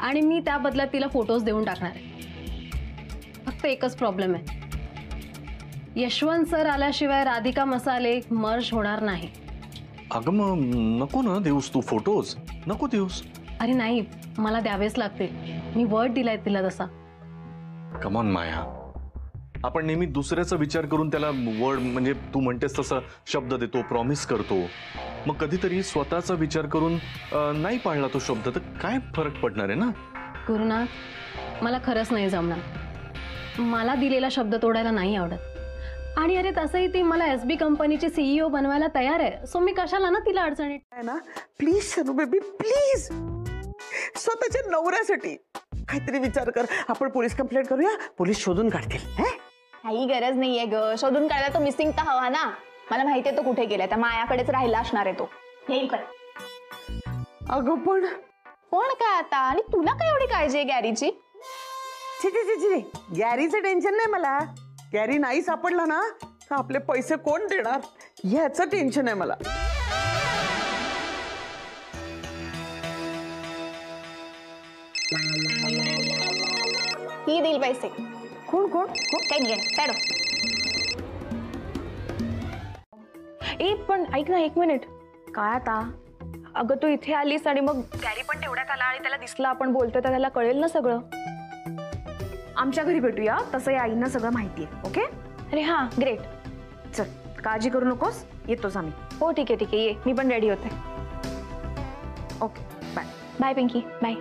आणि मी त्या बदल्यात तिला फोटोज देऊन टाकणार आहे. फक्त एकच प्रॉब्लेम आहे, यशवंत सर आल्याशिवाय राधिका मसाले मर्ज होणार नाही. अगं मग नको ना देऊस तू फोटोज, नको देऊस. अरे नाही, मला द्यावेच लागतील. मी वर्ड दिलाय तिला तसा. कम ऑन माया, आपण नेहमी दुसऱ्याचा विचार करून त्याला वर्ड म्हणजे तू म्हणतेस तसा शब्द देतो, प्रॉमिस करतो. मग कधीतरी स्वतःचा विचार करून नाही पाळला तो शब्द तर काय फरक पडणार आहे ना. गुरुनाथ, मला खरंच नाही जमणार. मला दिलेला शब्द तोडायला नाही आवडत. आणि अरे तसंही ती मला एसबी कंपनीची सीईओ बनवायला तयार आहे. सो मी कशाला ना तिला अडचणीत. आहे ना, प्लीज शनू बेबी प्लीज, स्वतःच्या नवऱ्यासाठी काहीतरी विचार कर. आपण पोलीस कंप्लेंट करूया, पोलीस शोधून काढतील. काही गरज नाहीये ग शोधून काढायला. तो मिसिंग तर हवा ना. मला माहितीये तो कुठे गेलाय. त्या मायाकडेच राहिला असणार आहे तो. येईल पण. अगं पण काय आता, आणि तुला काय एवढी काळजी आहे गॅरीची? गॅरीचं टेन्शन नाही मला. गॅरी नाही सापडला ना तर आपले पैसे कोण देणार ह्याचं टेन्शन आहे मला. ही देईल पैसे. कोण कोण काही नाही सॅडो. पण ऐक ना, एक मिनिट. काय आता? अगं तू इथे आलीस आणि मग गॅरी पण तेवढ्यात आला आणि त्याला दिसलं आपण बोलतोय तर त्याला कळेल ना सगळं. आमच्या घरी भेटूया, तसं या आईंना सगळं माहिती आहे. ओके? अरे हा, ग्रेट. चल, काळजी करू नकोस, येतोच आम्ही. हो ठीक आहे ये. मी पण रेडी होते. Okay, bye. Bye Pinky, bye.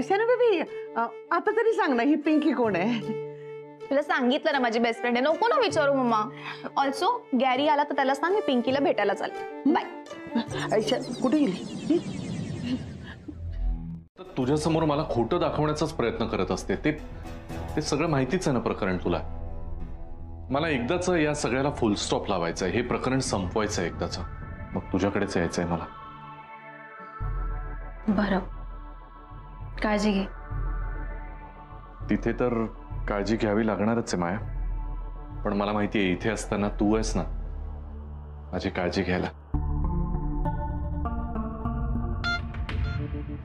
Shanu baby, आता तरी सांग ना ही पिंकी कोण आहे? तुला सांगितलं ना माझी बेस्ट फ्रेंड आहे. नको ना विचारू मम्मा. ऑल्सो गॅरी आला तर त्याला सांग मी पिंकीला भेटायला चालले. बाय. कुठे गेली? तुझ्या समोर मला खोटं दाखवण्याचाच प्रयत्न करत असते. ते सगळं माहितीच आहे ना प्रकरण तुला. मला एकदाच या सगळ्याला फुल स्टॉप लावायचा आहे. हे प्रकरण संपवायचं आहे एकदाच. मग तुझ्याकडेच यायचंय मला. बरं, काळजी घे. तिथे तर काळजी घ्यावी लागणारच आहे माया. पण मला माहिती आहे इथे असताना तू आहेस ना माझी काळजी घ्यायला.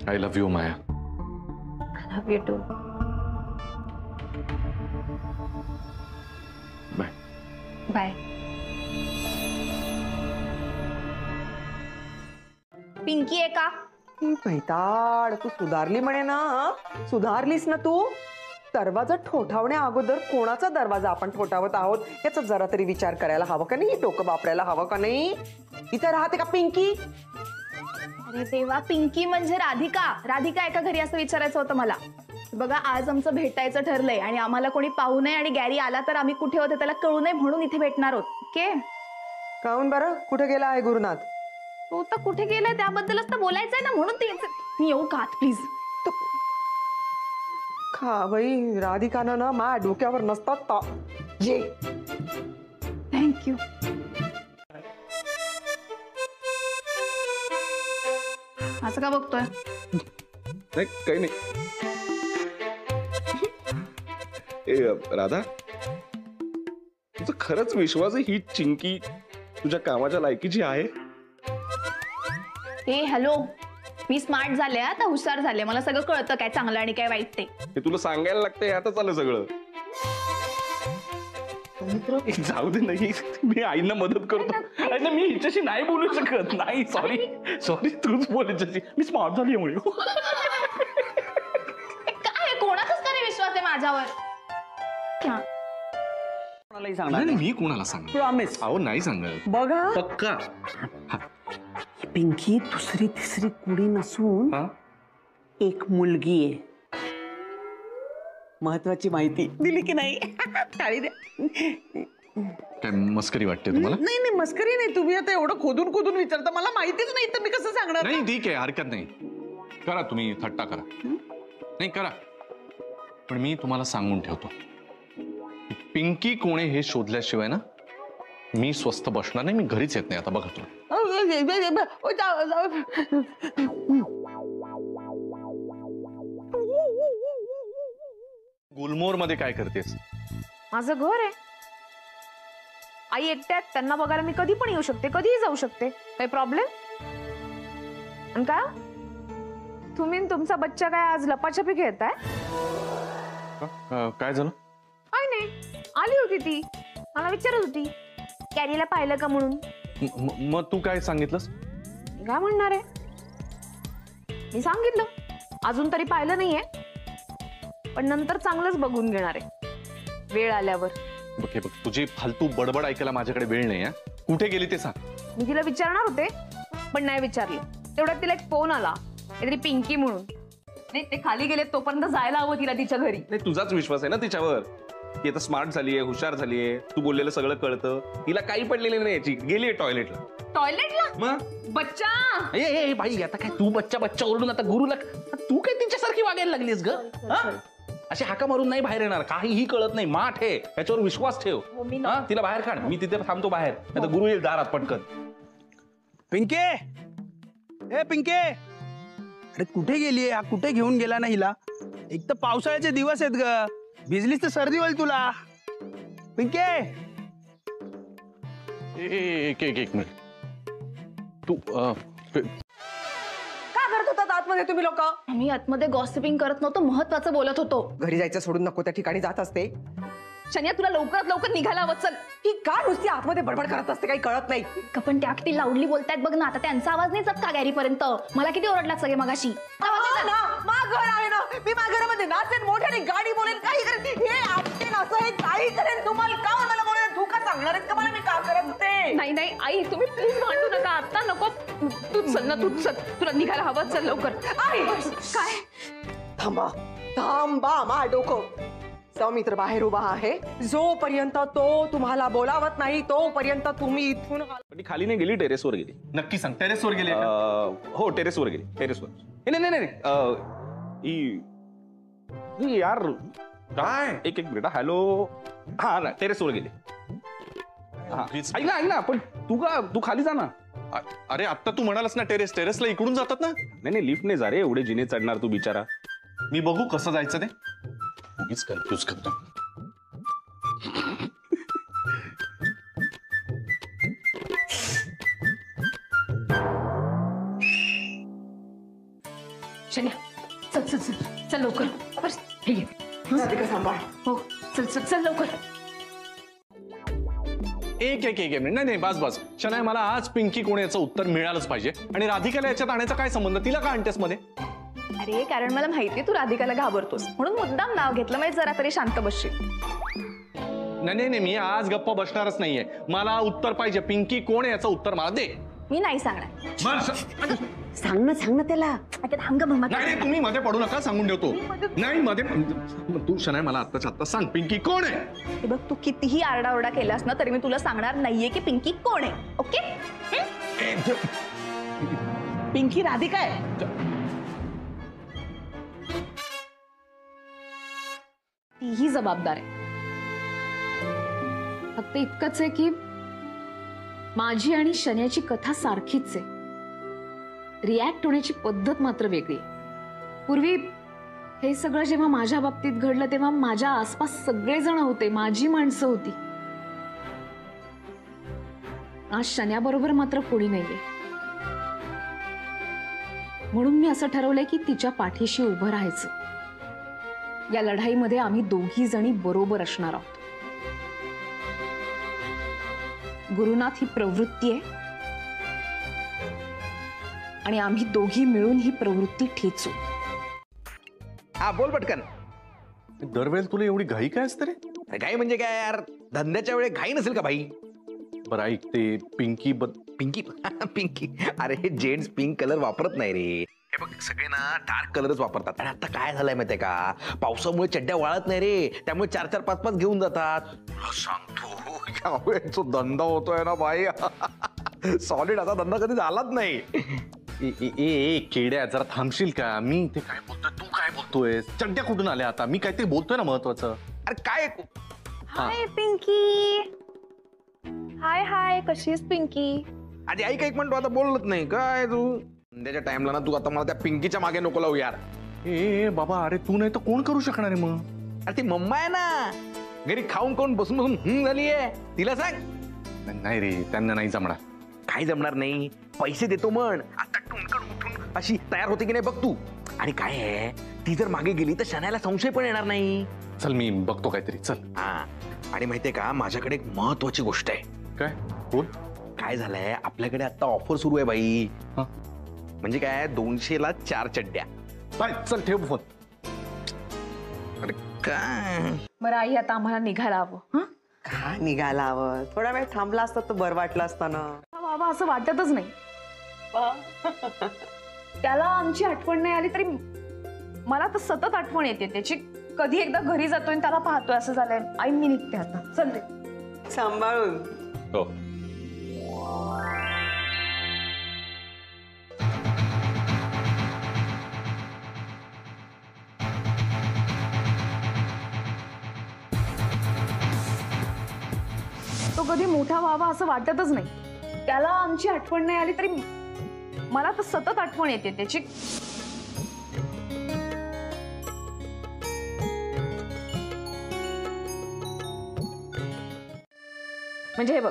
I love you Maya. I love you too. Bye. Bye. Pinky आहे का? पैताड, तू सुधारली म्हणे ना. सुधारलीस ना तू. दरवाजा ठोठावण्या अगोदर कोणाचा दरवाजा आपण ठोठावत आहोत याचा जरा तरी विचार करायला हवा का नाही? डोकं वापरायला हवं का नाही? इथे राहते का पिंकी? अरे देवा, पिंकी म्हणजे राधिका. राधिका एका घरी असं विचारायचं होतं मला. बघा, आज आमचं भेटायचं ठरलंय आणि आम्हाला कोणी पाहू नये आणि गॅरी आला तर आम्ही कुठे होते त्याला कळू नये म्हणून इथे भेटणार आहोत. ओके? काहून बरं? कुठे गेला आहे गुरुनाथ? तो तर कुठे गेलाय त्याबद्दलच तर बोलायचंय ना, म्हणून ते. मी येऊ का प्लीज? खा बाई, राधिकानं ना मा डोक्यावर नसतात. ये. थँक्यू. असं का बघतोय? नाही, काही नाही. राधा, तुझं खरंच विश्वास आहे ही चिंकी तुझ्या कामाच्या लायकीची आहे? हे हॅलो, मी स्मार्ट झाले, आता हुशार झाले. मला सगळं कळतं काय चांगलं आणि काय वाईट ते. हे तुला सांगायला लागतंय, आता चाललं सगळं. जाऊ दे, नाही मी आईना मदत करतो. नाही, मी हिच्याशी नाही बोलू शकत. नाही, सॉरी सॉरी, तूच बोल हिच्याशी. मी स्मार्ट झाली यामुळे. काय कोणाचाच का विश्वास आहे माझ्यावर? कोणालाही सांगणार नाही, मी कोणाला सांग. प्रॉमिस. अहो नाही सांगत. बघा पक्का. पिंकी दुसरी तिसरी कुडी नसून एक मुलगी आहे. महत्वाची माहिती दिली की नाही? टाळी द्या. काय मस्करी वाटते तुम्हाला? नाही नाही, मस्करी नाही. तुम्ही आता एवढं खोदून खोदून विचारता, मला माहितीच नाही तर मी कसं सांगणार? नाही ठीक आहे, हरकत नाही. करा तुम्ही थट्टा करा. नाही करा, पण मी तुम्हाला सांगून ठेवतो, पिंकी कोण आहे हे शोधल्याशिवाय ना मी स्वस्थ बसणार नाही. मी घरीच येत नाही आता. बघा तुम्ही. गुलमोहर मध्ये काय करतेस? माझं घर आहे. आई एकट्यात, त्यांना बघायला मी कधी पण येऊ शकते, कधीही जाऊ शकते. काही प्रॉब्लेम? आणि काय तुम्ही आणि तुमचा बच्चा काय आज लपाछपी खेळताय? काय झालं? काय नाही, आली होती ती, मला विचारत होती कॅरीला पाहिलं का म्हणून. मग तू काय सांगितलंस? काय म्हणणार आहे, मी सांगितलं अजून तरी पाहिलं नाहीये, पण नंतर चांगलंच बघून घेणार आहे वेळ आल्यावर. बघ तुझी फालतू बडबड ऐकायला माझ्याकडे वेळ नाही. कुठे गेली ते सांग. मी तिला विचारणार होते पण नाही विचारलं. तेवढ्यात तिला एक फोन आला, काहीतरी पिंकी म्हणून. नाही ते खाली गेले तोपर्यंत जायला हवं तिला तिच्या घरी. नाही तुझाच विश्वास आहे ना तिच्यावर, ती आता स्मार्ट झालीये, हुशार झालीये, तू बोललेलं सगळं कळतं, तिला काही पडलेलं नाही याची. गेलीये टॉयलेटला. टॉयलेटला? मग बच्चा ए बाई, आता काय तू बच्चा बच्चा ओरडून आता गुरुला तू काय तिच्यासारखी वागायला लागलीस ग? अशी हाका मारून नाही बाहेर येणार, काहीही कळत नाही. माठ आहे, त्याच्यावर विश्वास ठेव. तिला बाहेर काढ, मी तिथे थांबतो बाहेर, नाही तर गुरु येईल दारात पटकन. पिंके, ए पिंके, अरे कुठे गेली? कुठे घेऊन गेला ना हिला? एक तर पावसाळ्याचे दिवस आहेत ग, भिजलीस तर सर्दी होईल तुला. पिंके, एक मिनिट. तू का करत होतात आतमध्ये तुम्ही लोक? मी आतमध्ये गॉसिपिंग करत नव्हतो, महत्वाचं बोलत होतो. घरी जायचं सोडून नको त्या ठिकाणी जात असते. शन्या तुला लवकरात लवकर निघायला हवं. चल. ही का नुसती आतमध्ये बडबड करत असते, काही कळत नाही. पण त्या किती लाऊडली बोलतायत बघ ना, आता त्यांचा आवाज नाही जात का गॅरीपर्यंत? मला किती ओरडलात सगळे मगाशी. घर आहे ना, मी माझ्या घरामध्ये नाचेन, मोठ्याने गाडी बोलेन, काही करेन, हे आपटेन, असं हे काही करेन. तुम्हाला का मला बोलायला तू का सांगणार आहेस का मला मी का करत होते? नाही नाही आई, तुम्ही प्लीज भांडू नका आता. नको, तूच चल ना, तूच चल, तुला निघायला हवं. चल लवकर. आई काय? थांबा मा डोकं. सौमित्र बाहेर उभा आहे, जोपर्यंत तो तुम्हाला बोलावत नाही तोपर्यंत तुम्ही इथून पण ती खाली नाही गेली, टेरेसवर गेली. नक्की सांग, टेरेसवर गेली? हो टेरेसवर गेली, टेरेसवर. नाही यार काय? एक मिनिट. हॅलो, हा ना, टेरेसवर गेली. ऐक ना, पण तू खाली जा ना. अरे आता तू म्हणालास ना टेरेसला इकडून जातात ना. नाही लिफ्टने जा रे, एवढे जिने चढणार तू बिचारा. मी बघू कसं जायचं ते. उगीच कन्फ्यूज करतो. शन्या चल चल चल चल लवकर. बस हे घे. सांभाळ. हो चल चल चल लवकर. एक मिनिट. नाही बस. शनाय, मला आज पिंकी कोण याचं उत्तर मिळालंच पाहिजे. आणि राधिकाला याच्यात आणायचा काय संबंध? तिला का आणतेस मध्ये? अरे कारण मला माहितीये तू राधिकाला घाबरतोस, म्हणून मुद्दाम नाव घेतलं, म्हणजे जरा तरी शांत बसशील. नाही मी आज गप्प बसणारच नाहीये. मला उत्तर पाहिजे. पिंकी कोण आहे याचं उत्तर मला दे. मी नाही सांगणार. सांग ना त्याला. आता थांब गं मग. नाही तुम्ही मध्ये पडू नका, सांगून ठेवतो. नाही मध्ये तू शनाय मला आत्ता सांग, पिंकी कोण आहे? हे बघ, तू कितीही आरडाओरडा केलास ना तरी मी तुला सांगणार नाहीये की पिंकी कोण आहे. ओके? पिंकी राधिका आहे. तीही जबाबदार आहे. फक्त इतकंच आहे की माझी आणि शन्याची कथा सारखीच आहे, रिॲक्ट होण्याची पद्धत मात्र वेगळी आहे. पूर्वी हे सगळं जेव्हा माझ्या बाबतीत घडलं तेव्हा माझ्या आसपास सगळेजण होते, माझी माणसं होती. आज शन्याबरोबर मात्र कोणी नाहीये. म्हणून मी असं ठरवलंय की तिच्या पाठीशी उभं राहायचं. या लढाईमध्ये आम्ही दोघी जणी बरोबर असणार आहोत. गुरुनाथ ही प्रवृत्ती आहे आणि आम्ही दोघी मिळून ही प्रवृत्ती ठेचू. हा बोल पटकन. दरवेळेला तुला एवढी घाई काय असते रे? अरे घाई म्हणजे काय यार, धंद्याच्या वेळे घाई नसेल का भाई? बरं ऐक, ते पिंकी पिंकी अरे जेंट्स पिंक कलर वापरत नाही रे. हे बघ सगळे ना डार्क कलरच वापरतात. आणि आता काय झालंय माहितीये का, पावसामुळे चड्ड्या वाळत नाही रे, त्यामुळे 4-4, 5-5 घेऊन जातात. सांगतो धंदा होतोय ना भाई. सॉलिड असा धंदा कधी झालाच नाही. ए केड्या, जरा थांबशील का? मी ते काय बोलतोय, तू काय बोलतोय? चड्ड्या कुठून आल्या आता? मी काय ते बोलतोय ना महत्वाचं. अरे काय? हाय पिंकी. हाय कशी आहेस पिंकी? आधी ऐक एक मिनिट, आता बोलत नाही काय तू? त्याच्या टाइमला ना तू आता मला त्या पिंकीच्या मागे नको लावू यार. ए बाबा, अरे तू नाही तर कोण करू शकणार आहे मग? अरे ती मम्मा आहे ना, घरी खाऊन बसून झालीये. तिला सांग नाही रे, त्यांना नाही जमणार. काय जमणार नाही? पैसे देतो म्हण. आता टुणकण उठून अशी तयार होते की नाही बघ तू. आणि काय आहे, ती जर मागे गेली तर शनायला संशय पण येणार नाही. चल मी बघतो काहीतरी. चल. हा, आणि माहितीये का, माझ्याकडे एक महत्वाची गोष्ट आहे. काय बोल. काय झालंय, आपल्याकडे आता ऑफर सुरू आहे बाई. हा. म्हणजे काय, 200ला 4 चड्ड्या. चल ठेव फोन. अरे काय बरं आई, आता आम्हाला निघायला हवं. हं? का निघायला हवं? थोडा वेळ थांबला असता तर बरं वाटलं असतं ना. बाबा असं वाटतच नाही. त्याला आमची आठवण नाही आली तरी मला तर सतत आठवण येते त्याची. कधी एकदा घरी जातोय आणि त्याला पाहतोय असं झालंय. आई मी निघते आता, चलते. सांभाळून. हो. तो कधी मोठा व्हावा असं वाटतच नाही. त्याला आमची आठवण नाही आली तरी मला तर सतत आठवण येते त्याची. म्हणजे हे बघ,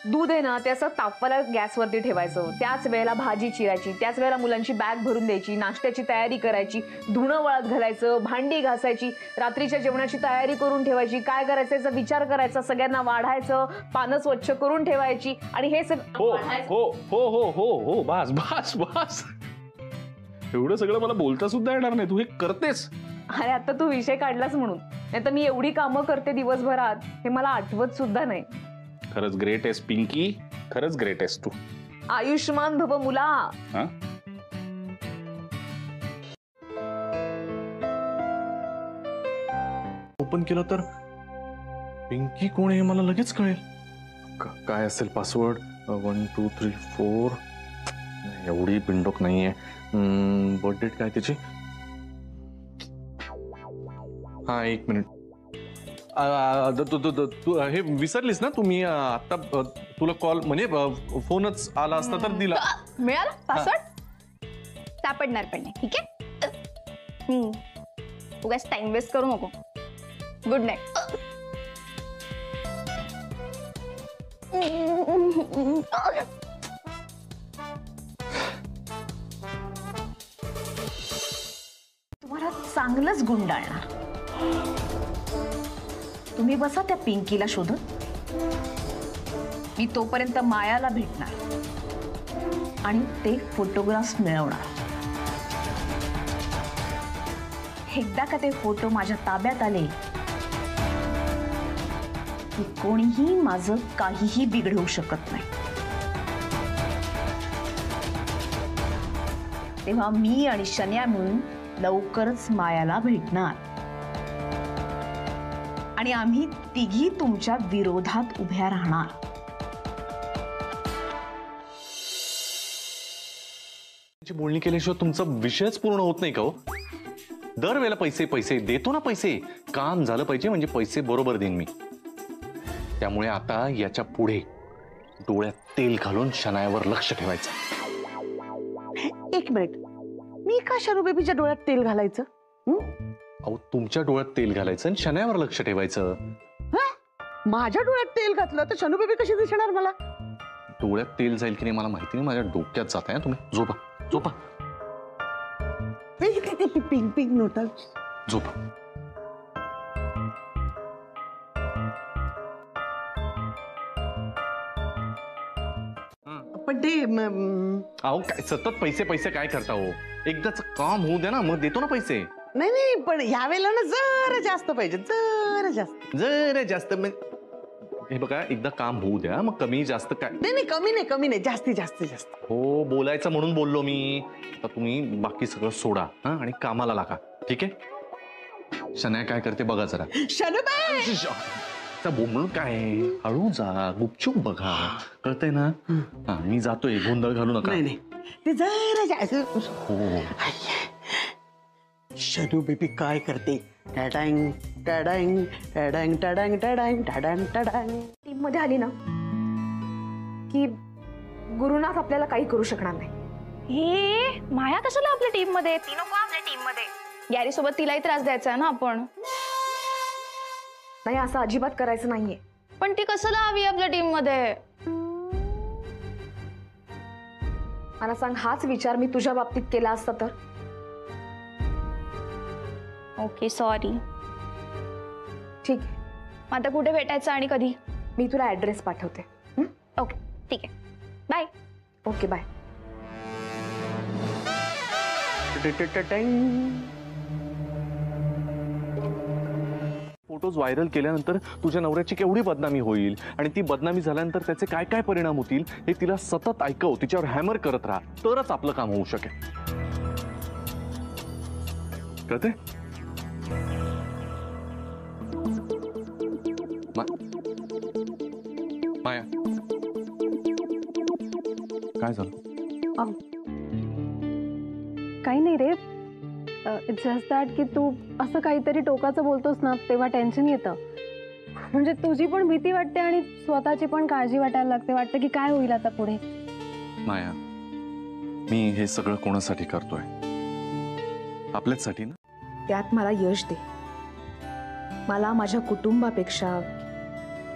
दूध आहे ना ते असं तापवायला गॅसवरती ठेवायचं, त्याच वेळेला भाजी चिरायची, त्याच वेळेला मुलांची बॅग भरून द्यायची, नाश्त्याची तयारी करायची, धुणं वाळत घालायचं, भांडी घासायची, रात्रीच्या जेवणाची तयारी करून ठेवायची, काय करायचं याचा विचार करायचा, सगळ्यांना वाढायचं, पानं स्वच्छ करून ठेवायची. आणि हे हो हो हो हो हो हो बस बस बस. एवढं सगळं मला बोलता सुद्धा येणार नाही, तू हे करतेस. अरे आता तू विषय काढलास म्हणून, नाही तर मी एवढी कामं करते दिवसभरात हे मला आठवत सुद्धा नाही. खरंच ग्रेट आहेस पिंकी, खरंच ग्रेट आहेस तू. आयुष्मान भव मुला. हा, ओपन केलं तर पिंकी कोण आहे मला लगेच कळेल. काय असेल पासवर्ड? 1 2 3 4. एवढी बिंडोक नाहीये. बर्थ डेट काय त्याची? हा, 1 मिनिट. तू हे विसरलीस ना? तुम्ही आता तुला कॉल म्हणजे फोनच आला असता तर दिला. मिळाला पासवर्ड? सापडणार पण नाही. ठीक आहे, उगाच टाइम वेस्ट करू नको. Good night. तुम्हाला चांगलंच गुंडाळणार. तुम्ही बसा त्या पिंकीला शोधत, मी तोपर्यंत मायाला भेटणार आणि ते फोटोग्राफ्स मिळवणार. एकदा का ते फोटो माझ्या ताब्यात आले की कोणीही माझं काहीही बिघडवू शकत नाही. तेव्हा मी आणि शन्या मिळून लवकरच मायाला भेटणार आणि आम्ही तिघी तुमच्या विरोधात उभ्या राहणार. बोलणी केल्याशिवाय तुमचा विषयच पूर्ण होत नाही का हो? दरवेळेला पैसे पैसे देतो ना. पैसे काम झालं पाहिजे म्हणजे पैसे बरोबर देईन मी. त्यामुळे आता याच्या पुढे डोळ्यात तेल घालून शनायावर लक्ष ठेवायचं. 1 मिनिट, मी का शनू बेबीच्या डोळ्यात तेल घालायचं? अहो, तुमच्या डोळ्यात तेल घालायचं आणि शनायावर लक्ष ठेवायचं. माझ्या डोळ्यात तेल घातलं तर शनू बेबी कशी दिसणार मला? डोळ्यात तेल जाईल की नाही मला माहिती नाही. माझ्या डोक्यात जात आहे. तुम्ही झोपा झोपा पिंक पिंक नोटा झोपा. पण ते अहो, काय सतत पैसे पैसे काय करता हो? एकदाच काम होऊ द्या ना, मग देतो ना पैसे. नाही नाही, पण यावेळेला ना जरा जास्त पाहिजे, जरा जास्त. जरा जास्त हे बघा, एकदा काम होऊ द्या, मग कमी जास्त काय. नाही नाही, कमी नाही कमी नाही, जास्तीत जास्त जास्त. हो, बोलायचं म्हणून बोललो मी. आता तुम्ही बाकी सगळं सोडा आणि कामाला लागा. ठीक आहे? शनाया काय करते बघा जरा. शनूबाई बोंबलून काय, हळू जा, गुपचूप बघा. कळतंय ना? हा, मी जातोय, गोंधळ घालू नका. नाही नाही, ते जरा जास्त. हो, शनू बेबी काय करते? टॅडँग टॅडँग टॅडँग टॅडँग टॅडँग टॅडँग टॅडँग. टीम मध्ये आली ना की गुरुनाथ आपल्याला काही करू शकणार नाही. हे माया कशाला आपल्या टीम मध्ये? ती नको आपल्या टीम मध्ये. गॅरी सोबत तिलाही त्रास द्यायचा ना आपण. नाही, असं अजिबात करायचं नाहीये. पण ती कशाला हवी आपल्या टीम मध्ये? मला सांग, हाच विचार मी तुझ्या बाबतीत केला असता तर? Okay sorry. ठीक आहे, मग आता कुठे भेटायचं आणि कधी? मी तुला ऍड्रेस पाठवते. ओके ठीक आहे, bye. Okay bye. Photos viral केल्यानंतर तुझ्या नवऱ्याची केवढी बदनामी होईल आणि ती बदनामी झाल्यानंतर त्याचे काय काय परिणाम होतील हे तिला सतत ऐकव, तिच्यावर हॅमर करत राहा, तरच आपलं काम होऊ शकेल. कळते? माया, काय झालं? काही नाही रे, इट्स जस्ट दॅट की तू असं काहीतरी टोकाचं बोलतोस ना तेव्हा टेन्शन येतं. म्हणजे तुझी पण भीती वाटते आणि स्वतःची पण काळजी वाटायला लागते. वाटतं की काय होईल आता पुढे. माया, मी हे सगळं कोणासाठी करतोय? आपल्याचसाठी ना. त्यात मला यश दे. मला माझ्या कुटुंबापेक्षा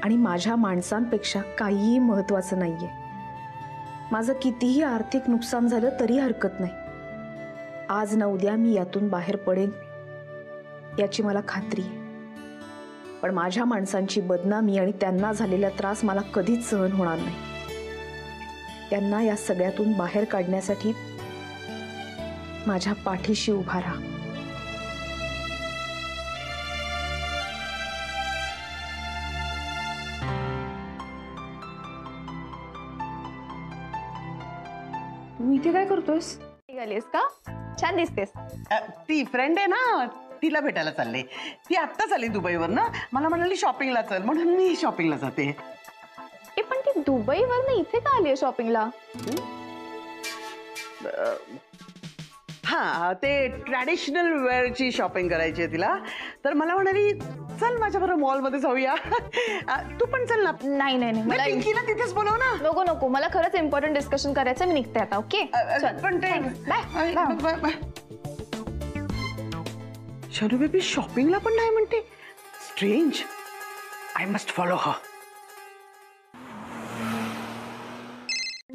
आणि माझ्या माणसांपेक्षा काहीही महत्वाचं नाहीये. माझं कितीही आर्थिक नुकसान झालं तरी हरकत नाही. आज ना उद्या मी यातून बाहेर पडेन याची मला खात्री आहे. पण माझ्या माणसांची बदनामी आणि त्यांना झालेला त्रास मला कधीच सहन होणार नाही. त्यांना या सगळ्यातून बाहेर काढण्यासाठी माझ्या पाठीशी उभा राहा. तू इथे काय करतोयस? निघालीस का? छान दिसतेस. ती फ्रेंड आहे ना, तिला भेटायला चालले. ती आत्ताच आली दुबईवर ना, मला म्हणाली शॉपिंगला चल, म्हणून मी शॉपिंगला जाते. पण ती दुबईवर ना इथे का आली शॉपिंगला? हा, ते ट्रॅडिशनल वेअरची शॉपिंग करायची आहे तिला. तर मला म्हणाली चल माझ्याबरोबर मॉलमध्ये जाऊया. तू पण चल ना. नाही नाही नाही, मला पिंकीला तिथेच बोलव ना. नको नको, मला खरंच इम्पॉर्टंट डिस्कशन करायचं. मी निघते आता. ओके पण ते शनू बेबी शॉपिंगला पण नाही म्हणते. Strange. I must follow her.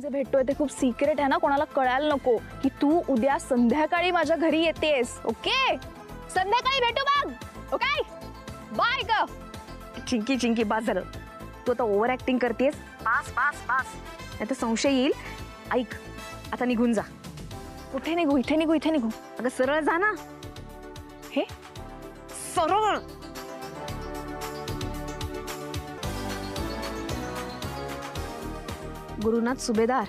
जे भेटतोय ते खूप सिक्रेट आहे ना, कोणाला कळायला नको की तू उद्या संध्याकाळी माझ्या घरी येतेस. ओके, संध्याकाळी भेटू मग. ओके बाय ग. चिंकी चिंकी, बास झालं. तू आता ओव्हर ऍक्टिंग करतेस. पास पास पास, नाही तर संशय येईल. ऐक, आता निघून जा. कुठे निघू? इथे निघू? इथे निघू? अगं सरळ जा ना. हे सरळ. गुरुनाथ सुभेदार,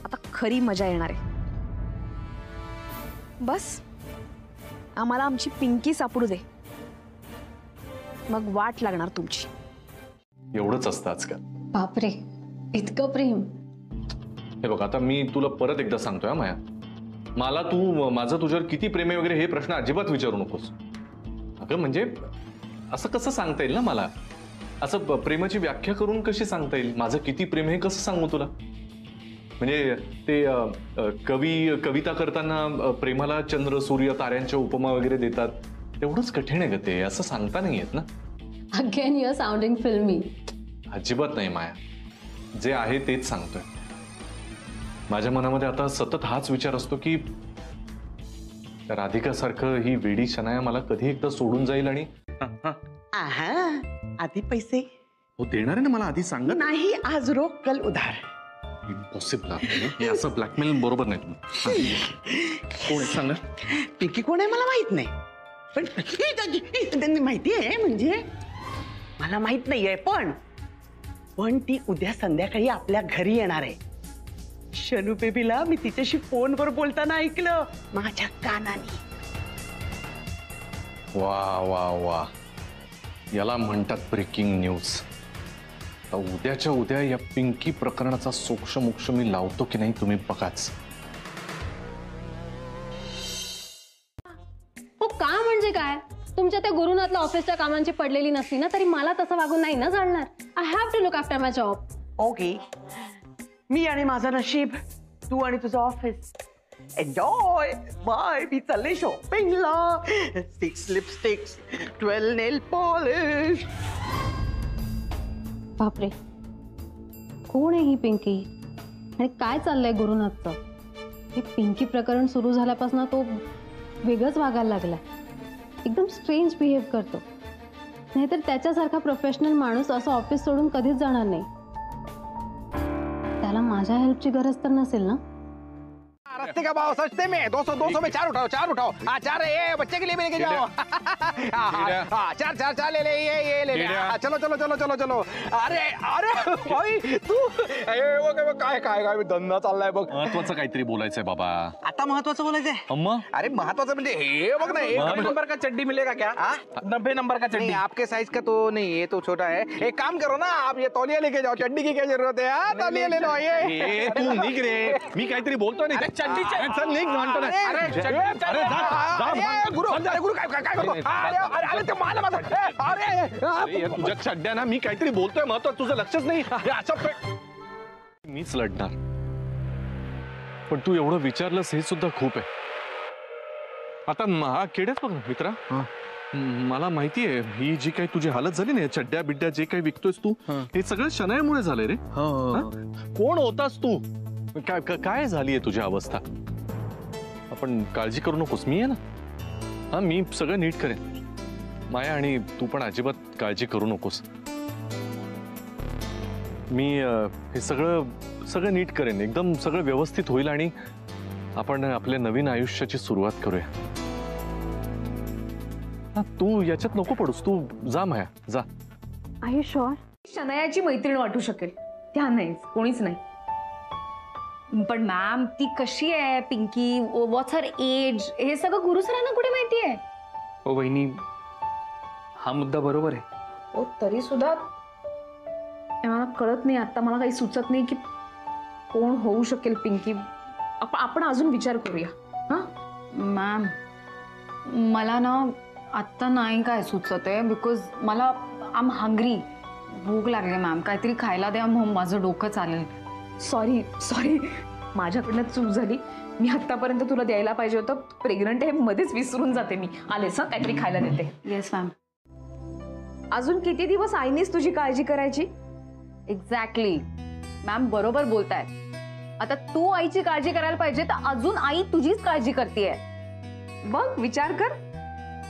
आता खरी मजा येणार आहे. बस आम्हाला आमची पिंकी सापडू दे, मग वाट लागणार तुमची. एवढंच असतं आजकाल. बापरे, इतकं प्रेम. हे बघ, आता मी तुला परत एकदा सांगतोय माया, मला तू माझं तुझ्यावर किती प्रेम आहे वगैरे हे प्रश्न अजिबात विचारू नकोस. अगं म्हणजे असं कसं सांगता येईल ना मला? असं प्रेमाची व्याख्या करून कशी सांगता येईल माझं किती प्रेम हे कसं सांगू तुला? म्हणजे ते कविता करताना प्रेमाला चंद्र सूर्य ताऱ्यांच्या उपमा वगैरे देतात, तेवढंच कठीण आहे ग ते. असं सांगता नाही येत ना. अगेन यू आर साउंडिंग फिल्मी. अजिबात नाही माया, जे आहे तेच सांगतोय. माझ्या मनामध्ये आता सतत हाच विचार असतो की राधिकासारखं ही वेडी शनाया मला कधी एकदा सोडून जाईल आणि आधी पैसे हो देणार आहे ना मला. आधी सांग नाही, आज रोख कल उधार. इम्पॉसिबल. हे असं ब्लॅकमेल बरोबर नाही. तुम्ही कोण आहे सांगा? पिंकी कोण आहे मला माहित नाही, पण त्यांनी माहिती आहे. म्हणजे मला माहित नाहीये, पण ती उद्या संध्याकाळी आपल्या घरी येणार आहे. शनू बेबीला मी तिच्याशी फोनवर बोलताना ऐकलं माझ्या कानाने. वा वा वा, याला म्हणतात ब्रेकिंग न्यूज. उद्याच्या उद्या या पिंकी प्रकरणाचा सोक्षमोक्ष मी लावतो की नाही तुम्ही बघाच. हो का म्हणजे काय? तुमच्या त्या गुरुनाथला ऑफिसच्या कामांची पडलेली नसती ना तरी मला तसं वागून नाही ना चालणार. I have to look after my job. Okay, मी आणि माझं नशीब, तू आणि तुझं ऑफिस. एन्जॉय. बाय. मी चालले शॉपिंगला. 6 लिपस्टिक्स, 12 नेल पॉलिश. बापरे, कोण आहे ही पिंकी आणि काय चाललंय गुरुनाथचं? हे पिंकी प्रकरण सुरू झाल्यापासून तो वेगळंच वागायला लागलाय, एकदम स्ट्रेंज बिहेव करतो. नाहीतर त्याच्यासारखा प्रोफेशनल माणूस असं ऑफिस सोडून कधीच जाणार नाही. त्याला माझ्या हेल्पची गरज तर नसेल ना? रस्ते का भाव सस्ते में 200 में चार उठाओ. हाँ 4 ये बच्चे के लिए भी लेके जाओ. हाँ 4 ले ले. हाँ, चलो. अरे भाई तू काय धंदा चाललाय बघ. महत्वाचं काहीतरी बोलायचंय बाबा. आता महत्वाचं बोलायचंय. अम्मा अरे महत्वाचं म्हणजे हे बघ ना, 1 नंबर का चड्डी मिलेगा क्या? 90 नंबर का चड्डी. आपके साइज का तो नहीं, ये तो छोटा है. एक काम करो ना, आप ये तौलिया लेके जाओ. चड्डी की क्या जरूरत है? तौलिया ले लो. ये तू निघ रे, मी काहीतरी बोलतोय नाही. चल निघ म्हणतो ना. गुरु काय करतो? अरे ते मला माझं. अरे तुझ्या चड्ड्या ना, मी काहीतरी बोलतोय महत्वाचं, तुझं लक्षच नाही. मीच लढणार, पण तू एवढं विचारलंस हे सुद्धा खूप आहे. आता हा किड्याच बघ ना मित्रा, मला माहितीये ही जी काही तुझी हालत झाली ना, चड्ड्या बिड्ड्या जे काही विकतोयस तू, हे सगळं शनायामुळे झालंय रे. कोण होतास तू? काय झालीये तुझी अवस्था? आपण काळजी करू नकोस, मी आहे ना. हा, मी सगळं नीट करेन माया, आणि तू पण अजिबात काळजी करू नकोस. मी हे सगळं नीट करेन, एकदम सगळं व्यवस्थित होईल आणि आपण आपल्या नवीन आयुष्याची सुरुवात करूया. तू याच्यात नको पडूस, तू जा माया, जा. R you sure? शनायाची मैत्रीण वाटू शकेल, त्या नाहीच, कोणीच नाही. पण मॅम ती कशी आहे पिंकी, व्हॉट्स हर एज, हे सगळं गुरु सरांना कुठे माहिती आहे? ओ वहिनी, हा मुद्दा बरोबर आहे. ओ तरी सुद्धा मला कळत नाही, आता मला काही सुचत नाही की कोण होऊ शकेल पिंकी. आपण अजून विचार करूया. हा मॅम, मला ना आत्ता नाही काय सुचत आहे, बिकॉज मला आय एम हंग्री, भूक लागली मॅम. काहीतरी खायला द्या, मग माझं डोकं चालेल. सॉरी माझ्याकडनं चूक झाली. मी आतापर्यंत तुला द्यायला पाहिजे होतं. प्रेग्नंट आहे मध्येच विसरून जाते मी. आलेस हं, काहीतरी खायला देते. Yes ma'am. अजून किती दिवस आईनेच तुझी काळजी करायची? एक्झॅक्टली मॅम, बरोबर बोलताय. आता तू आईची काळजी करायला पाहिजे, तर अजून आई तुझीच काळजी करतेय. बघ, विचार कर,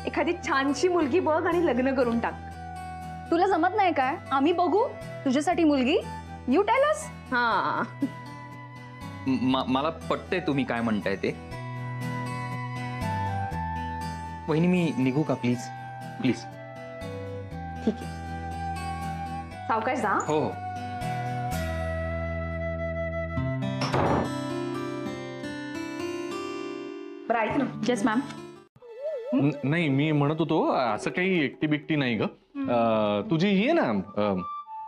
एखादी छानशी मुलगी बघ आणि लग्न करून टाक. तुला जमत नाही काय? आम्ही बघू तुझ्यासाठी मुलगी. You tell us. हा, मला पटतंय तुम्ही काय म्हणताय ते. वहिनी मी निघू का प्लीज? प्लीज. ठीक आहे, सावकाश जा. हो. बरं ऐक ना. Yes ma'am. नाही, मी म्हणत होतो असं काही एकटी बिकटी नाही ग. तुझी ही आहे ना,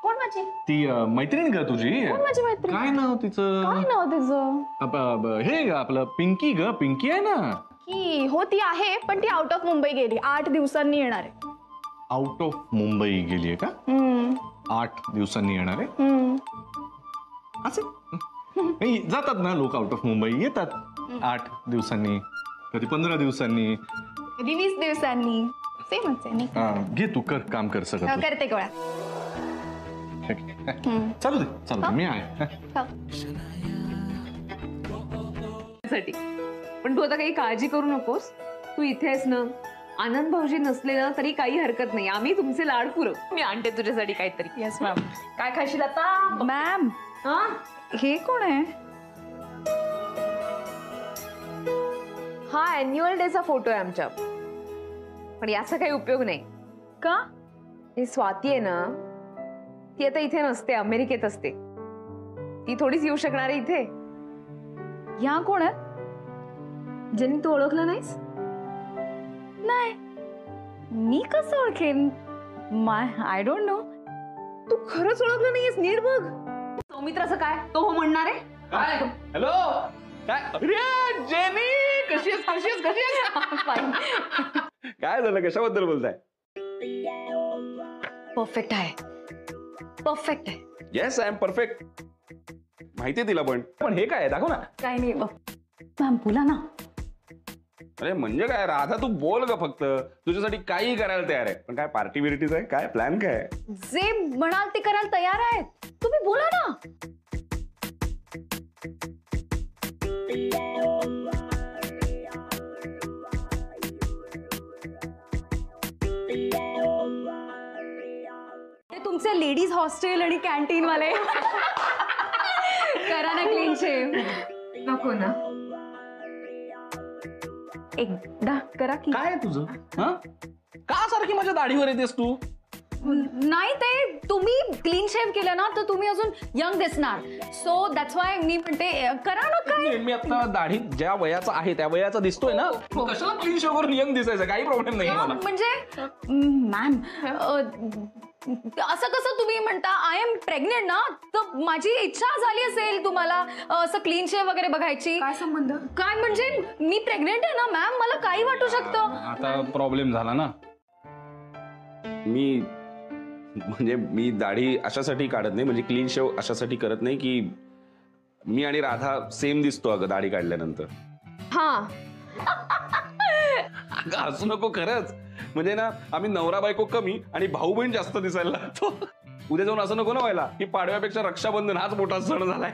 कोण माझी? ती मैत्रीण ग तुझी. कोण माझी मैत्रीण? काय नाव तिचं? काय नाव तिचं? हे आपलं पिंकी ग. पिंकी आहे ना. की हो, ती आहे, पण ती आउट ऑफ मुंबई गेली. 8 दिवसांनी येणार आहे. आउट ऑफ मुंबई गेलीये का? 8 दिवसांनी येणार आहे. असं जातात ना लोक आउट ऑफ मुंबई, येतात 8 दिवसांनी, कधी 15 दिवसांनी, कधी 20 दिवसांनी. सेमच आहे नाही. घे तू, कर काम, कर सगळं. करते गोळ्या. चालू दे, मी आहे. पण तू आता काही काळजी करू नकोस. तू इथे आहेस ना. आनंद भाऊजी नसले ना तरी काही हरकत नाही, आम्ही तुमचे लाड पुरव. मी आणते तुझ्यासाठी काहीतरी. Yes ma'am. काय खाशील आता? मॅम, हा, हे कोण आहे? हा अॅन्युअल डेचा फोटो आहे आमच्या, पण याचा काही उपयोग नाही. का? ही स्वाती आहे ना, ती आता इथे नसते, अमेरिकेत असते. ती थोडीच येऊ शकणार आहे इथे. ह्या कोण आहेत? ज्यांनी तू ओळखलं नाहीस? नाही, मी कसं ओळखेन? I don't know. तू खरंच ओळखलं नाहीस? नीट बघ. सौमित्राचं काय? तो हो म्हणणार आहे? काय? हॅलो, काय? अरे जेनी, कशी आहेस? काय झालं? कशाबद्दल बोलताय? परफेक्ट आहे, परफेक्ट आहे. Yes, I am perfect. माहितीये तिला, पण हे काय दाखव ना. काय नाही. मॅम बोला ना. अरे म्हणजे काय राधा, तू बोल ग फक्त. तुझ्यासाठी काही करायला तयार आहे. पण काय पार्टी बिर्टीज आहे काय, प्लॅन काय आहे? जे म्हणाल ते करायला तयार आहेत, तुम्ही बोला ना. ते तुमचे लेडीज हॉस्टेल आणि कॅन्टीन वाले करा ना क्लीन शेव. नको ना. एकदा करा की. काय आहे तुझं? हा का सारखी माझ्या दाढीवर येतेस तू? नाही, ते तुम्ही क्लीन शेव केलं ना तर तुम्ही अजून यंग दिसणार. सो दॅट्स वाय मी म्हणते करा ना. काय मी आता दाढी ज्या वयाचा आहे त्या वयाचा दिसतोय ना. मग कशाला क्लीन शेव करून यंग दिसायचं? काही प्रॉब्लेम नाही मला. म्हणजे मॅम असं कसं तुम्ही म्हणता? आय एम प्रेग्नेंट ना, तर माझी इच्छा झाली असेल तुम्हाला असं क्लीन शेव वगैरे बघायची. काय संबंध? काय म्हणजे मी प्रेग्नेंट आहे ना मॅम, मला काही वाटू शकतं. आता प्रॉब्लेम झाला ना. मी दाढी अशासाठी काढत नाही, म्हणजे क्लीन शेव अशासाठी करत नाही की मी आणि राधा सेम दिसतो अगं दाढी काढल्यानंतर. हा अगं हसू नको, खरंच. म्हणजे ना आम्ही नवरा बायको कमी आणि भाऊ बहीण जास्त दिसायला लागतो. उद्या जाऊन असं नको ना व्हायला की पाडव्यापेक्षा रक्षाबंधन हाच मोठा सण झालाय.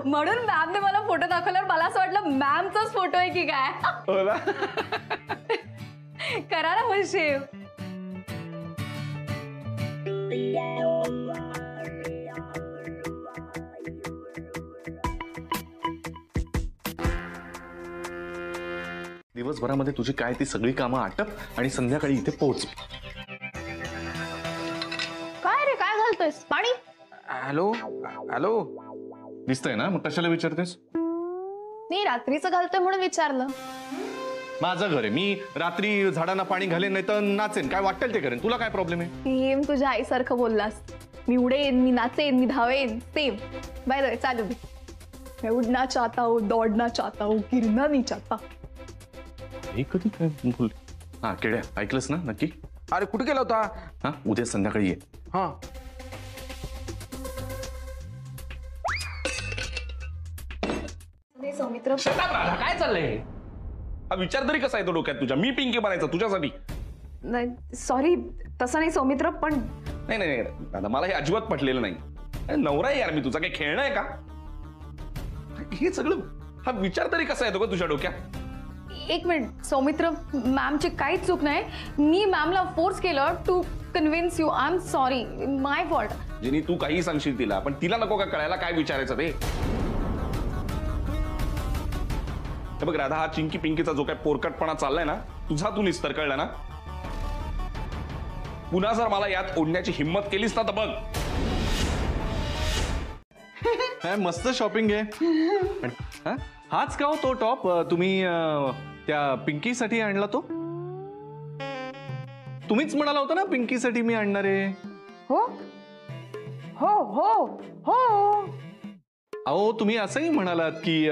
म्हणून मॅमने मला फोटो दाखवल्यावर मला असं वाटलं मॅमचाच फोटो आहे की काय. हो ना? करा ना मग शेव. दिवसभरामध्ये तुझी काय ती सगळी कामं आटप आणि संध्याकाळी इथे पोहोच. काय रे, काय घालतोयस? पाणी? Hello hello. दिसतंय ना, मग कशाला विचारतेस? मी रात्रीचं घालतोय म्हणून विचारलं. माझं घर आहे, मी रात्री झाडांना पाणी घालेन नाही तर नाचेन, काय वाटेल ते करेन. तुला काय प्रॉब्लेम आहे? सेम तुझ्या आईसारखं बोललास. मी उडेन, मी नाचेन, मी धावेन. सेम. बाय द वे, चालू दे. मैं उड़ना चाहता हूँ, दौड़ना चाहता हूँ, गिरना नहीं चाहता. हे कधी काय बोल? हा केड्या, ऐकलंस ना नक्की? अरे कुठे गेला होता? हा उद्या संध्याकाळी ये. हा सौमित्र, Shut up, राधा, काय चाललंय? हा विचार तरी कसा येतो डोक्यात तुझ्या? मी पिंकी बनायचं तुझ्यासाठी? नाही सॉरी, तसं नाही सौमित्र. पण नाही नाही दादा, मला हे अजिबात पटलेलं नाही. अरे नवरा आहे यार मी तुझा, काही खेळणं आहे का? हे सगळं हा विचार तरी कसा येतो का तुझ्या डोक्यात? एक मिनिट सौमित्र, मॅमची काहीच चूक नाही. मी मॅमला फोर्स केलं to convince you. I am sorry, my fault. Jinny तू काही सांगशील तिला, पण तिला नको का कळायला काय विचारायचं ते? बघ राधा, हा चिंकी पिंकीचा जो काय पोरकटपणा चाललाय ना तुझा, तू निस्तर कळला ना. पुन्हा जर मला यात ओढण्याची हिंमत केलीस ना तर बघ. काय मस्त शॉपिंग आहे. हा? हाच का हो तो टॉप तुम्ही त्या पिंकीसाठी आणला? तो तुम्हीच म्हणाला होता ना पिंकीसाठी मी आणणार आहे. हो हो हो हो. अहो तुम्ही असंही म्हणालात की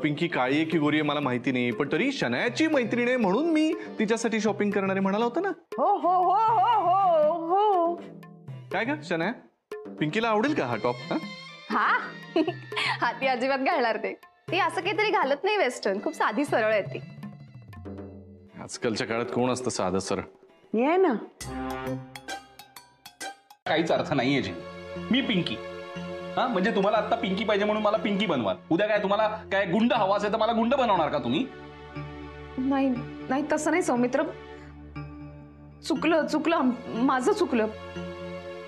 पिंकी काळी आहे की गोरी आहे मला माहिती नाही, पण तरी शनायाची मैत्रीण आहे म्हणून मी तिच्यासाठी शॉपिंग करणार आहे म्हणाला होता ना. हो हो हो हो हो हो. काय का शनाया, पिंकीला आवडेल का हा टॉप? हा हा, ती अजिबात घालणार ते. ती असं काहीतरी घालत नाही वेस्टर्न, खूप साधी सरळ आहे ती. आजकालच्या काळात कोण असतं साधं सरळ? मी आहे ना. काहीच अर्थ नाहीये जी. मी पिंकी. हा म्हणजे तुम्हाला आता पिंकी पाहिजे म्हणून मला पिंकी बनवाल. उद्या काय तुम्हाला काय गुंड हवा असेल तर मला गुंड बनवणार का तुम्ही? नाही नाही, तसं नाही सौमित्र. चुकलं, माझं चुकलं.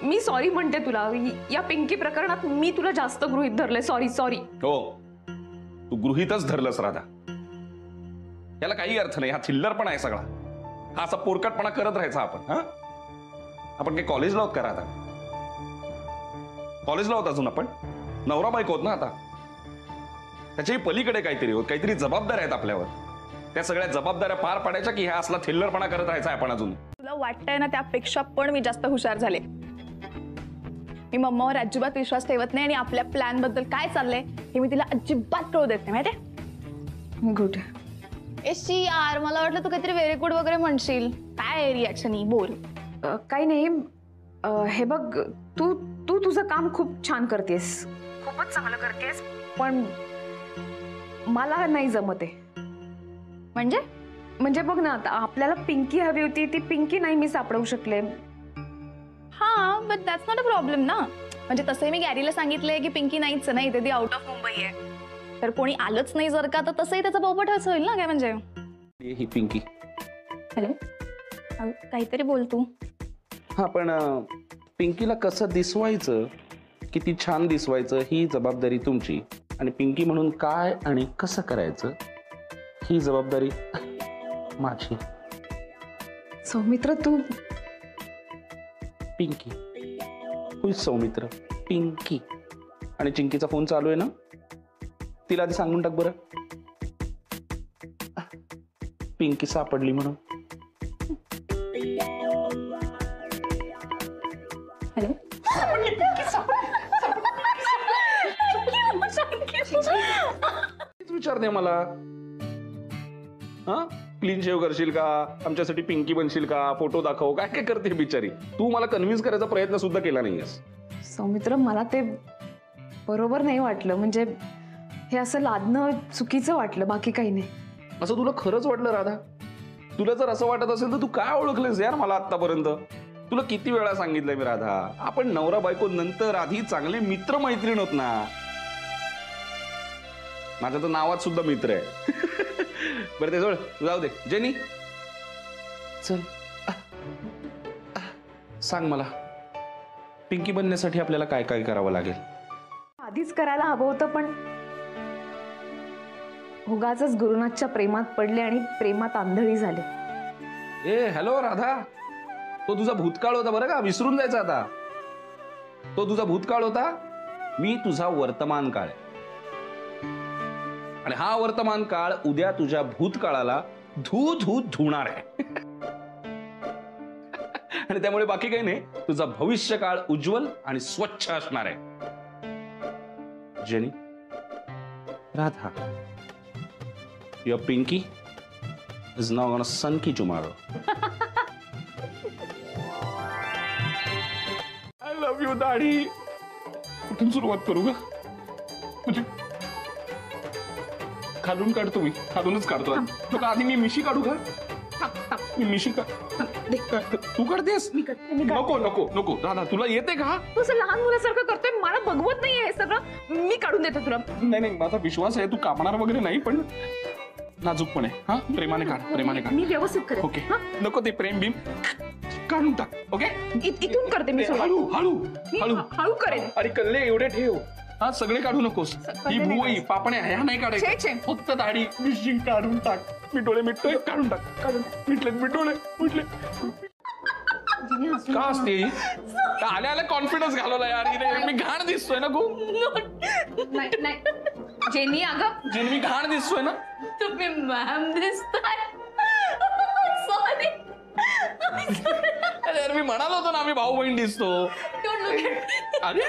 मी सॉरी म्हणते तुला. या पिंकी प्रकरणात मी तुला जास्त गृहीत धरलंय. सॉरी. हो, तू गृहीतच धरलंस राधा. याला काही अर्थ नाही. हा चिल्लरपणा आहे सगळा. हा असा पोरकटपणा करत राहायचा आपण. हा आपण काही कॉलेजला आहोत का राधा? कॉलेजला होत अजून आपण नवरा बायको होत ना आता. त्याच्याही पलीकडे काहीतरी होत, काहीतरी जबाबदाऱ्या आहेत आपल्यावर. त्या सगळ्या जबाबदाऱ्या पार पाडायच्या की ह्या असला थिल्लरपणा करत राहायचा आपण अजून? तुला वाटतंय ना त्यापेक्षा पण मी जास्त हुशार झाले. मी मम्मावर अजिबात विश्वास ठेवत नाही आणि आपल्या प्लॅन बद्दल काय चाललंय हे मी तिला अजिबात कळू देत नाही, माहितीये? गुड. एशी यार, मला वाटलं तू काहीतरी व्हेरी गुड वगैरे म्हणशील. काय रिॲक्शन ही? बोल. काही नाही. हे बघ, तू तुझं काम खूप छान करतेस, खूपच चांगलं करतेस, पण मला नाही जमत आहे. म्हणजे म्हणजे बघ ना, आता आपल्याला पिंकी हवी होती, ती पिंकी नाही मी सापडवू शकले. हा but that's not a problem ना. म्हणजे तसंही मी गॅरीला सांगितलंय की पिंकी नाहीच नाही, ते ती आउट ऑफ मुंबई आहे. तर कोणी आलंच नाही जर का, तर तसंही त्याचा पोपटच होईल ना. काय म्हणजे ही पिंकी. हॅलो, काहीतरी बोल तू. हा पण पिंकीला कसं दिसवायचं, किती छान दिसवायचं ही जबाबदारी तुमची, आणि पिंकी म्हणून काय आणि कसं करायचं ही जबाबदारी माझी. सौमित्र तू पिंकी हुई सौमित्र पिंकी. आणि चिंकीचा फोन चालू आहे ना, तिला आधी सांगून टाक बरं पिंकी सापडली म्हणून. हॅलो, विचारते मला, हा क्लीन शेव करशील का, आमच्यासाठी पिंकी बनशील का, फोटो दाखव, काय काय करते बिचारी. तू मला कन्व्हिन्स करायचा प्रयत्न सुद्धा केला नाहीयेस. सौमित्र मला ते बरोबर नाही वाटलं. म्हणजे हे असं लादणं चुकीचं वाटलं, बाकी काही नाही. असं तुला खरंच वाटलं राधा? तुला जर असं वाटत असेल तर तू काय ओळखलेस यार मला आतापर्यंत? तुला किती वेळा सांगितलंय मी राधा, आपण नवरा बायको नंतर आधी चांगले मित्र मैत्रीण होत ना. माझ्या तर नावात सुद्धा मित्र आहे. बरं ते सोड, जाऊ दे. जेनी चल, सांग मला पिंकी बनण्यासाठी आपल्याला काय काय करावं लागेल? आधीच करायला हवं होतं, पण उगाचच गुरुनाथच्या प्रेमात पडले आणि प्रेमात आंधळी झाले. ए हॅलो राधा, तो तुझा भूतकाळ होता बरं का, विसरून जायचा आता. तो तुझा भूतकाळ होता, मी तुझा वर्तमान काळ. आणि हा वर्तमान काळ उद्या तुझ्या भूतकाळाला धुणार आहे. आणि त्यामुळे बाकी काही नाही, तुझा भविष्य काळ उज्ज्वल आणि स्वच्छ असणार आहे. Jenny, Radha, your Pinky is now gonna sunky tomorrow. I love you, दाढी. कुठून सुरुवात करू ग? म्हणजे खालून काढतो मी, खालूनच काढतो. मग आधी मी मिशी काढू का? मी मिशी का तू करतेस? नको नको नको राधा, तुला येते का? तू असं लहान मुलासारखं करतोय, मला बघवत नाहीये हे सगळं. मी काढून देतो तुला. नाही नाही, माझा विश्वास आहे तू कापणार वगैरे नाही, पण नाजूकपणे. हा, प्रेमाने काढ, प्रेमाने काढ. मी व्यवस्थित करेन. ओके, नको ते प्रेम भीम काढून टाक. ओके, इथून करते मी. हळू हळू हळू हळू करेन. अरे कल्ले एवढे ठेव. हा, सगळे काढू नकोस. ही भुवई पापण्या ह्या नाही काढायच्या, फक्त दाढी मिशी काढून टाक. मी डोळे मिटतोय, काढून टाक. मिटले मी डोळे मिटले. का असते आल्या आल्या कॉन्फिडन्स घालवला यार हिने. मी घाण दिसतोय ना खूप? नाही जेनी, अगं जेनी मी घाण दिसतोय ना? तुम्ही मॅम दिसताय. सॉरी. अरे यार, मी म्हणालो होतो ना आम्ही भाऊ बहीण दिसतो. अरे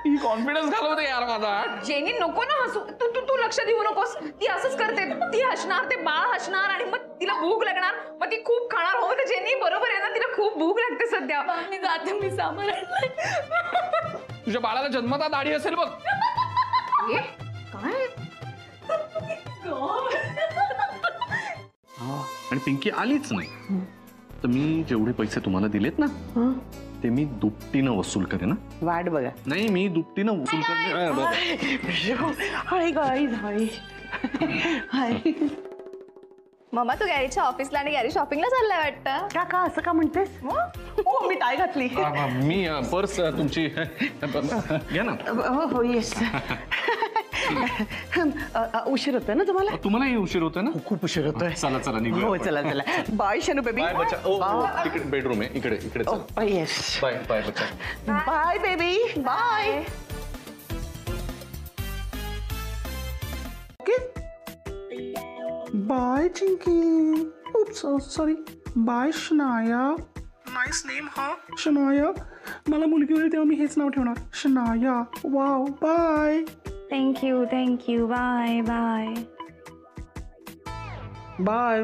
ही कॉन्फिडन्स घालवते यार माझा. जेनी नको ना हसू. तू लक्ष देऊ नकोस. ती असंच करते. ती हसणार, ते बाळ हसणार आणि मग तिला भूक लागणार, मग ती खूप खाणार. हो तर जेनी बरोबर आहे ना, तिला खूप भूक लागते सध्या. मी जाते, मी सामान आणलंय. तुझ्या बाळाला जन्मता दाढी असेल बघ. काय आणि पिंकी आलीच नाही, तर मी जेवढे पैसे तुम्हाला दिलेत ना ते मी दुपटीनं वसूल करेन ना. वाट बघा. नाही, मी दुपटीनं वसूल करेन. हाय गाईज, हाय हाय. मम्मा, तू गॅरीच्या ऑफिसला आणि गॅरी शॉपिंगला चाललाय वाटतं. का का असं का म्हणतेस? हो, मी टाय घातली. मी पर्स तुमची घ्या ना. हो हो, येस. उशीर होतोय ना तुम्हाला? तुम्हालाही उशीर होतोय ना? खूप उशीर होतोय. चला चला निघूया. हो, चला चला. Bye Shanu baby. बाय बच्चा. इकडे बेडरूम आहे, इकडे इकडे चल. येस. बाय बाय बच्चा. Bye baby. Bye. Bye Chinki. Oops, sorry. Bye Shanaya. Nice name हा, शनाया. मला मुलगी होईल तेव्हा मी हेच नाव ठेवणार, Shanaya. Wow. Bye. Thank you thank you. Bye bye. Bye.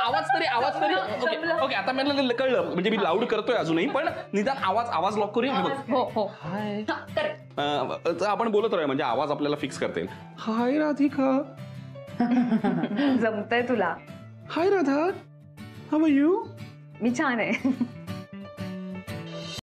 आवाज तरी ओके. आता मला कळलं, म्हणजे मी लाऊड करतोय अजूनही, पण निदान आवाज लॉक करूया. हो हो. हाय. करेक्ट. आपण बोलत राहूया, म्हणजे आवाज आपल्याला फिक्स करता येईल. हाय राधिका. जमतंय तुला. हाय राधा, हाऊ आर यू? मी छान आहे.